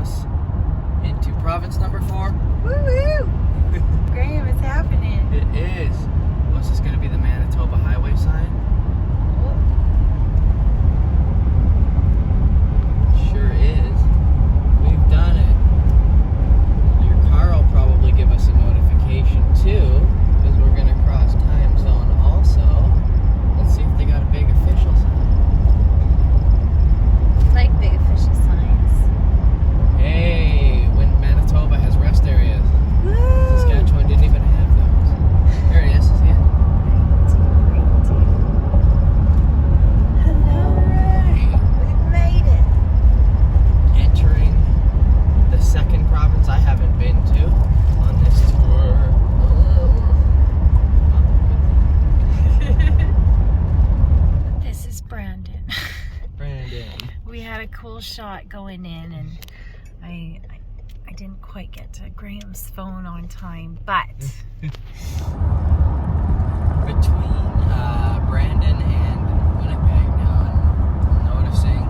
across into province number 4. Woo-woo! Graham, it's happening. It is. What's this going to be, the Manitoba highway sign? Sure is. We've done it. Your car will probably give us a notification too, because we're going to cross time zone also. Let's see if they got a big official sign. Like big official signs. Hey, when Manitoba has rest areas. Woo! Saskatchewan didn't even have those. There it is. See it? Hello. Alright. We've made it. Entering the second province I haven't been to on this tour. This is Brandon. Brandon. We had a cool shot going in, and I didn't quite get to Graham's phone on time, but Between Brandon and Winnipeg now, I'm noticing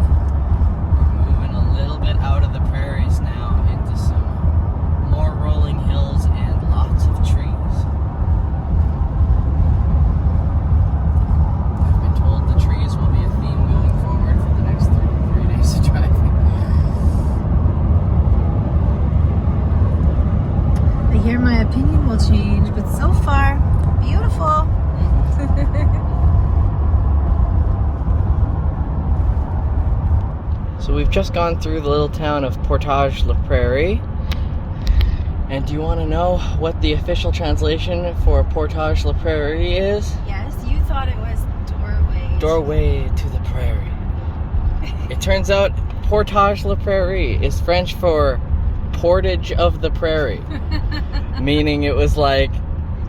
we're moving a little bit out of the prairies now into some more rolling hills and lots of trees. I've been told the trees will be a theme going forward for the next 3 days of driving. I hear my opinion will change, but so far, beautiful. So we've just gone through the little town of Portage-la-Prairie. And do you want to know what the official translation for Portage-la-Prairie is? Yes, you thought it was doorway. Doorway to the prairie. It turns out Portage-la-Prairie is French for portage of the prairie. Meaning it was like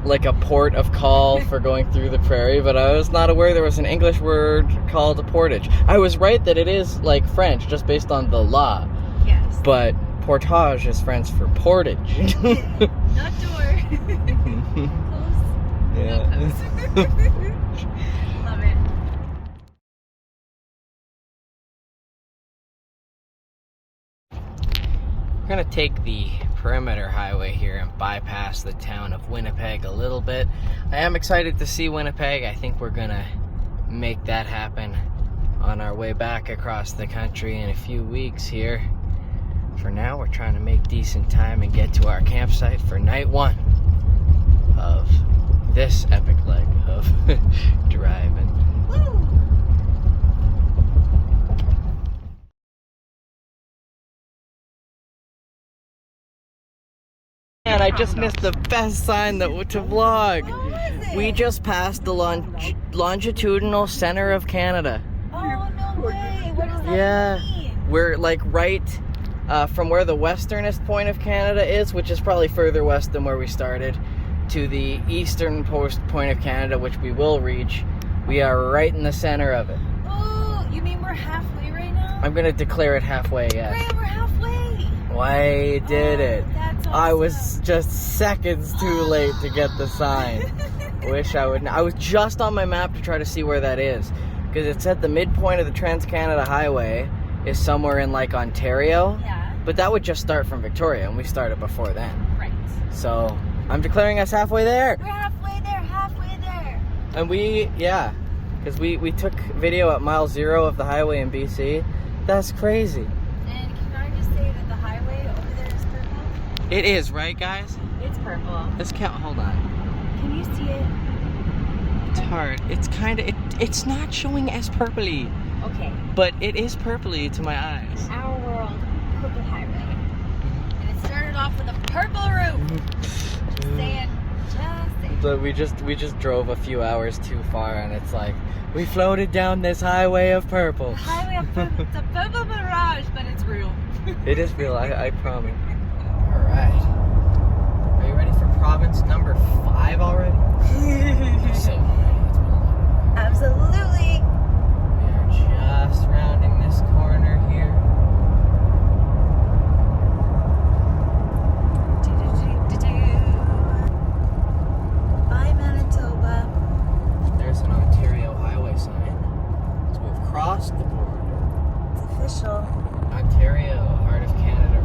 a port of call for going through the prairie, but I was not aware there was an English word called a portage. I was right that it is like French, just based on the law. Yes. But portage is French for portage. Not door. Close. Yeah. Love it. We're gonna take the perimeter highway here and bypass the town of Winnipeg a little bit. I am excited to see Winnipeg. I think we're gonna make that happen on our way back across the country in a few weeks here. For now, we're trying to make decent time and get to our campsite for night 1 of this epic leg of driving. Woo! And I just missed the best sign to vlog. What was it? We just passed the longitudinal center of Canada. Oh, no way. What does that Yeah. mean? We're like right from where the westernest point of Canada is, which is probably further west than where we started, to the eastern point of Canada, which we will reach. We are right in the center of it. Oh, you mean we're halfway right now? I'm gonna declare it halfway, yes. Graham, we're halfway. I did it. That's awesome. I was just seconds too late to get the sign. Wish I would. I was just on my map to try to see where that is, because it said the midpoint of the Trans-Canada Highway is somewhere in like Ontario. Yeah. But that would just start from Victoria, and we started before then. Right. So I'm declaring us halfway there. We're halfway there, halfway there. And because we took video at mile 0 of the highway in BC. That's crazy. And can I just say that the highway over there is purple? It is, right, guys? It's purple. Let's count. Hold on. Can you see it? It's hard. It's kind of. It's not showing as purpley, Okay. but it is purpley to my eyes. Our world, purple highway. And it started off with a purple roof. Just saying. So we just drove a few hours too far, and it's like we floated down this highway of purple. The highway of purple. It's a purple mirage, but it's real. It is real, I promise. Alright. Are you ready for province number 5 already? So Absolutely. we are just rounding this corner here. Bye, Manitoba. There's an Ontario highway sign. So we've crossed the border. It's official. Ontario, heart of Canada,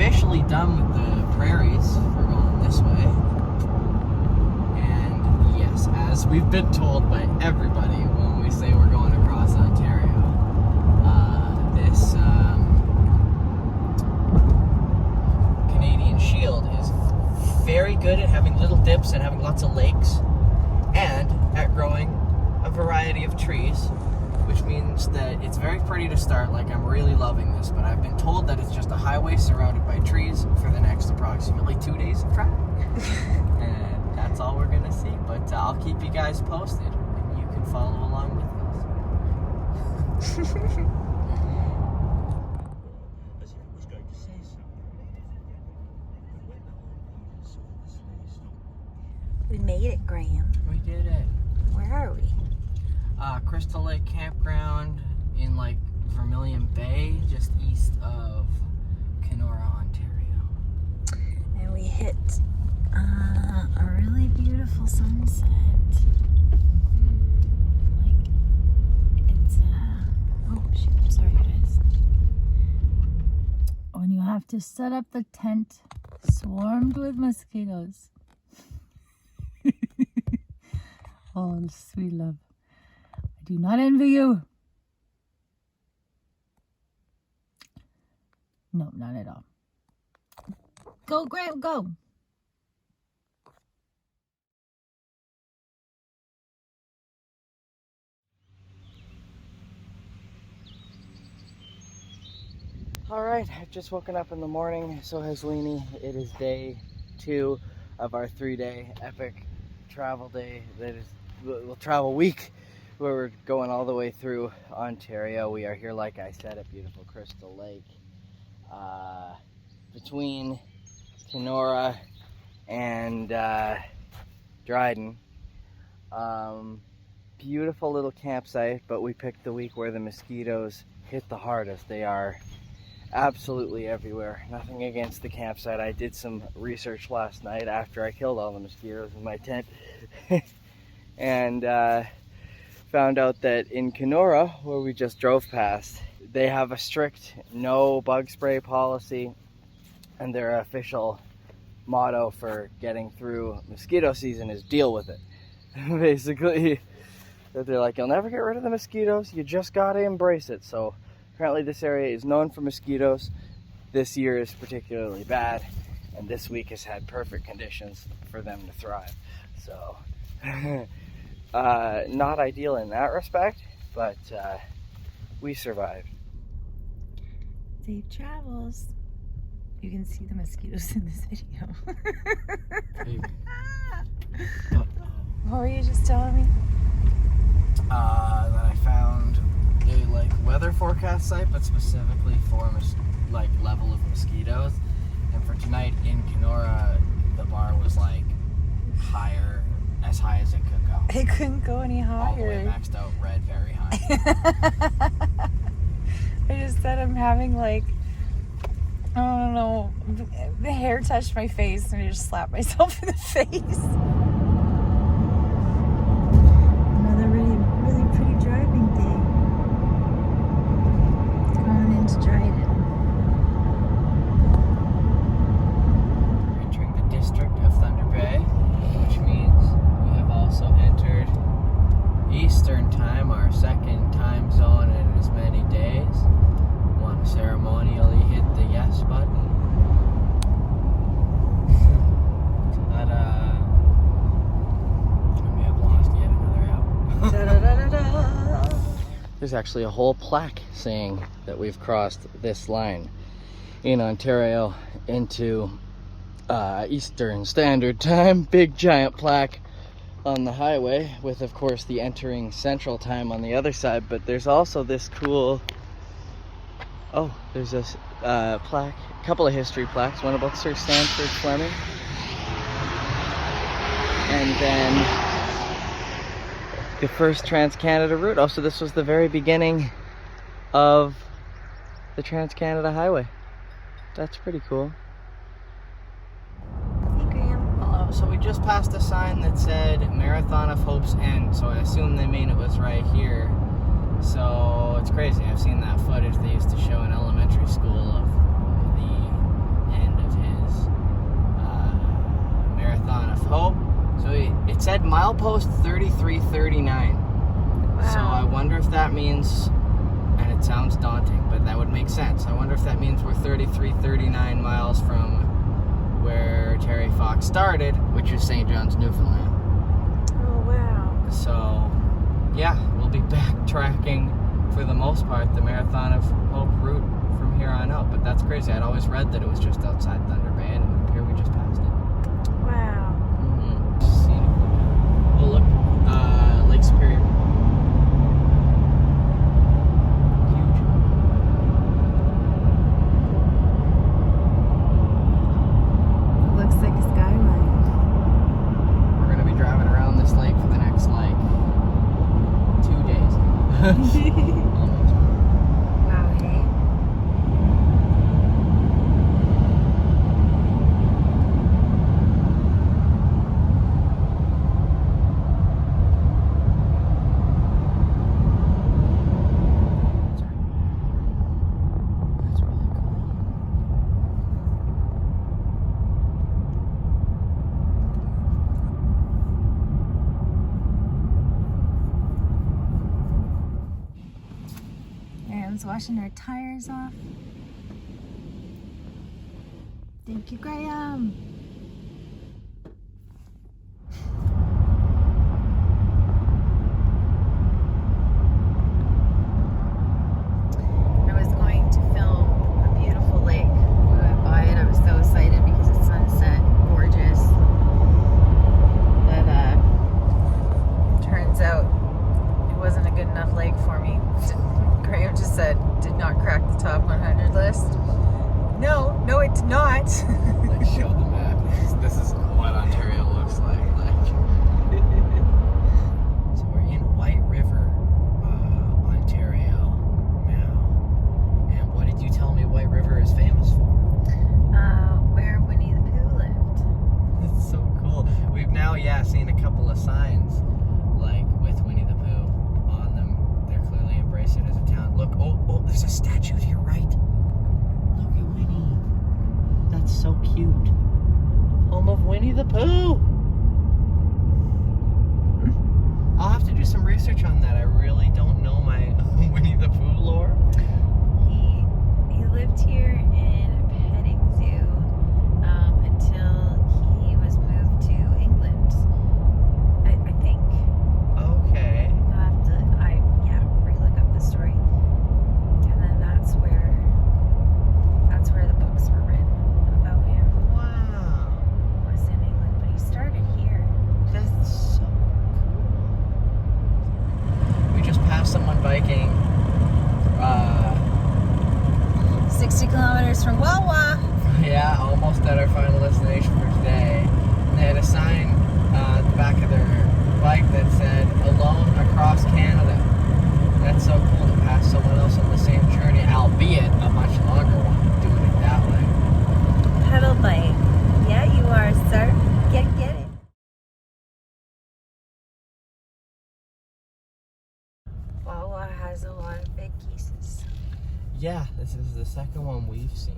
officially done with the prairies. We're going this way. And yes, as we've been told by everybody when we say we're going across Ontario, this Canadian Shield is very good at having little dips and having lots of lakes, and at growing a variety of trees, which means that it's very pretty to start. Like, I'm really loving this, but I've been told that it's just a highway surrounded by trees for the next approximately 2 days of traffic. And that's all we're gonna see, but I'll keep you guys posted, and you can follow along with us. We made it, Graham. We did it. Where are we? Crystal Lake Campground in like Vermilion Bay, just east of Kenora, Ontario. And we hit a really beautiful sunset. Like, it's oh shoot, sorry guys. When you have to set up the tent swarmed with mosquitoes. Oh, sweet love. I do not envy you. No, not at all. Go, Graham, go. All right, I've just woken up in the morning, so has Leenie. It is day 2 of our 3-day epic travel day. That is, we'll travel week, where we're going all the way through Ontario. We are here, like I said, at beautiful Crystal Lake, between Kenora and Dryden. Beautiful little campsite, but we picked the week where the mosquitoes hit the hardest. They are absolutely everywhere. Nothing against the campsite. I did some research last night after I killed all the mosquitoes in my tent and found out that in Kenora, where we just drove past, they have a strict no bug spray policy, and their official motto for getting through mosquito season is deal with it. Basically, that they're like, you'll never get rid of the mosquitoes, you just gotta embrace it. So apparently this area is known for mosquitoes. This year is particularly bad, and this week has had perfect conditions for them to thrive. So, not ideal in that respect, but we survived. Safe travels. You can see the mosquitoes in this video. What were you just telling me? That I found a weather forecast site, but specifically for level of mosquitoes. And for tonight in Kenora, the bar was higher, as high as it could go. It couldn't go any higher. All the way maxed out, red, very high. I just said I'm having I don't know, the hair touched my face and I just slapped myself in the face. Another really, really pretty driving day. Going into Dryden. Entering the district of Thunder Bay, which means we have also entered Eastern Time, our second time zone in as many days. Want to ceremonially hit the yes button. But we have lost yet another hour. There's actually a whole plaque saying that we've crossed this line in Ontario into Eastern Standard Time. Big giant plaque on the highway with, of course, the entering Central Time on the other side. But there's also this cool, there's this plaque, a couple of history plaques, one about Sir Sandford Fleming, and then the first Trans-Canada route. Oh, so this was the very beginning of the Trans-Canada Highway. That's pretty cool. Hey, Graham. Hello. So we just passed a sign that said Marathon of Hope's End, so I assume they mean it was right here. So it's crazy. I've seen that footage they used to show in elementary school of the milepost 3339. Wow. So I wonder if that means, and it sounds daunting, but that would make sense. I wonder if that means we're 3339 miles from where Terry Fox started, which is St. John's, Newfoundland. Oh, wow. So, yeah, we'll be backtracking for the most part the Marathon of Hope route from here on out. But that's crazy. I'd always read that it was just outside Thunder Bay, and here we just passed it. Wow. Oh, look, Lake Superior. Huge. Looks like a skyline. We're going to be driving around this lake for the next, 2 days. Almost. Wow, hey? That's really cool. Graham's washing her tires off. Thank you, Graham. I was going to film a beautiful lake. We went by it. I was so excited because it's sunset, gorgeous. But turns out it wasn't a good enough lake for me. Graham just said, did not crack the top 100 list. No, it did not. Like, show the map. This is what Ontario looks like. So we're in White River, Ontario now. And what did you tell me White River is famous for? Where Winnie the Pooh lived. It's so cool. We've now, seen a couple of signs, with Winnie the Pooh on them. They're clearly embrace it as a town. Look, oh, there's a statue to your right. Look at Winnie. That's so cute. Home of Winnie the Pooh. I'll have to do some research on that. I really don't know my Winnie the Pooh lore. He lived here in a petting zoo until he was moved to England. I think. Okay. I'll have to relook up the story. And then that's where the books were written about him. Wow. Was in England, but he started here. That's so cool. We just passed someone biking 60 kilometers from Wawa. Yeah, almost at our final destination for today. And they had a sign at the back of their bike that said, "Alone across Canada." That's so cool to pass someone else on the same journey, albeit a much longer one, doing it that way. Pedal bike. Yeah, you are, sir. Get it. Wawa has a lot of big cases. Yeah, this is the second one we've seen.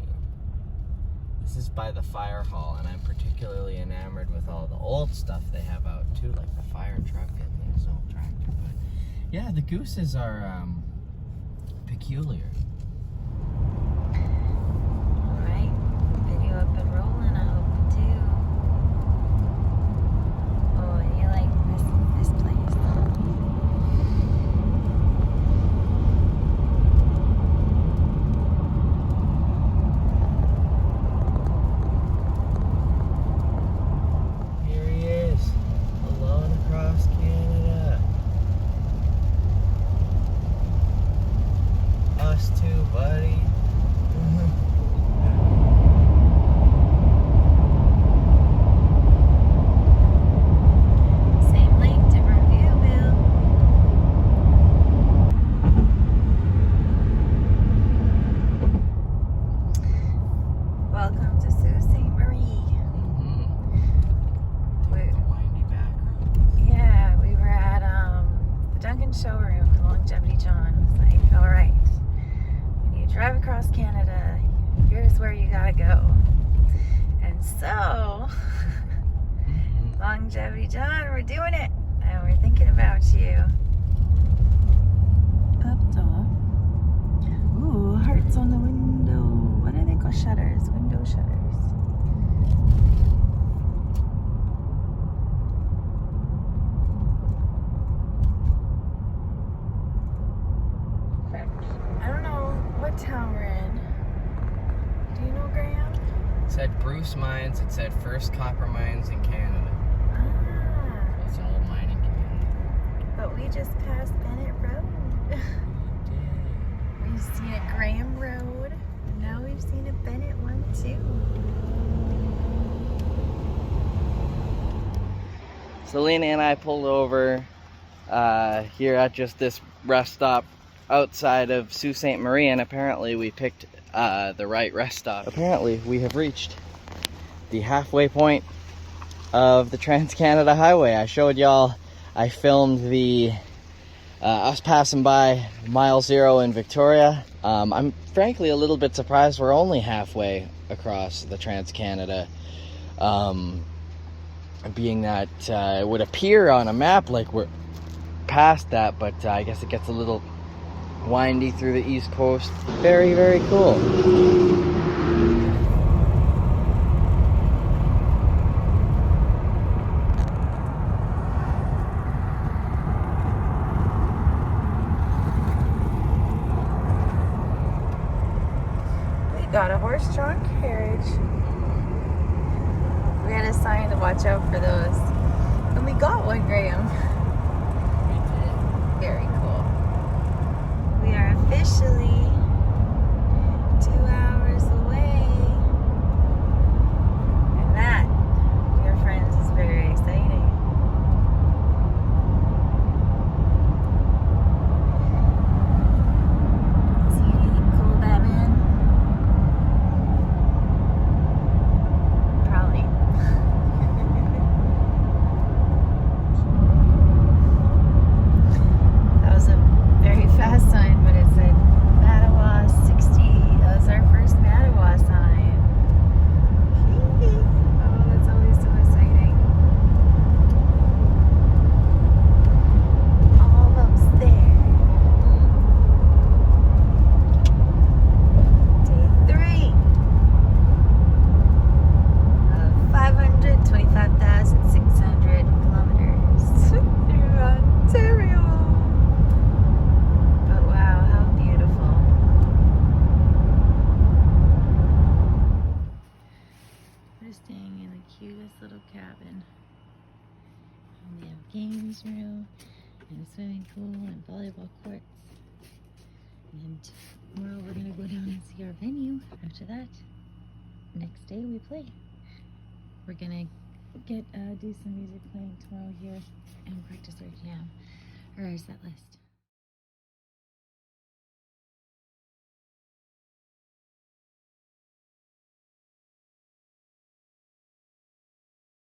This is by the fire hall, and I'm particularly enamored with all the old stuff they have out too, like the fire truck and the assault tractor. But yeah, the gooses are peculiar. Alright, video up and rolling, I hope you do. Oh, and you like this place. Here he is, alone across Canada. Us two. Longevity John, we're doing it. And we're thinking about you. Up door. Ooh, hearts on the window. What are they called? Shutters. Window shutters. I don't know what town we're in. Do you know, Graham? It said Bruce Mines. It said First Copper Mines in Canada. Ah. It's an old mining community. But we just passed Bennett Road. We've seen a Graham Road. And now we've seen a Bennett one too. So Leenie and I pulled over here at just this rest stop outside of Sault Ste. Marie, and apparently we picked the right rest stop. Apparently we have reached the halfway point of the Trans-Canada Highway. I showed y'all, I filmed the us passing by mile 0 in Victoria. I'm frankly a little bit surprised we're only halfway across the Trans-Canada, being that it would appear on a map like we're past that, but I guess it gets a little windy through the East Coast. Very, very cool. We got a horse-drawn carriage. We had a sign to watch out for those. And we got one, Graham. Very cool. We are officially 2 hours away. And that, dear friends, is very exciting. See anything cool, Batman? Probably. That was a very fast sign, but it said Mattawa 60. That was our first Mattawa sign. Oh, that's always so exciting. Almost there. Day 3 of 525,600 kilometers through Ontario. But wow, how beautiful. We're staying in the cutest little cabin. And we have games room and a swimming pool and volleyball courts. And tomorrow we're gonna go down and see our venue. After that, next day we play. We're gonna do some music playing tomorrow here and practice our jam or our set list.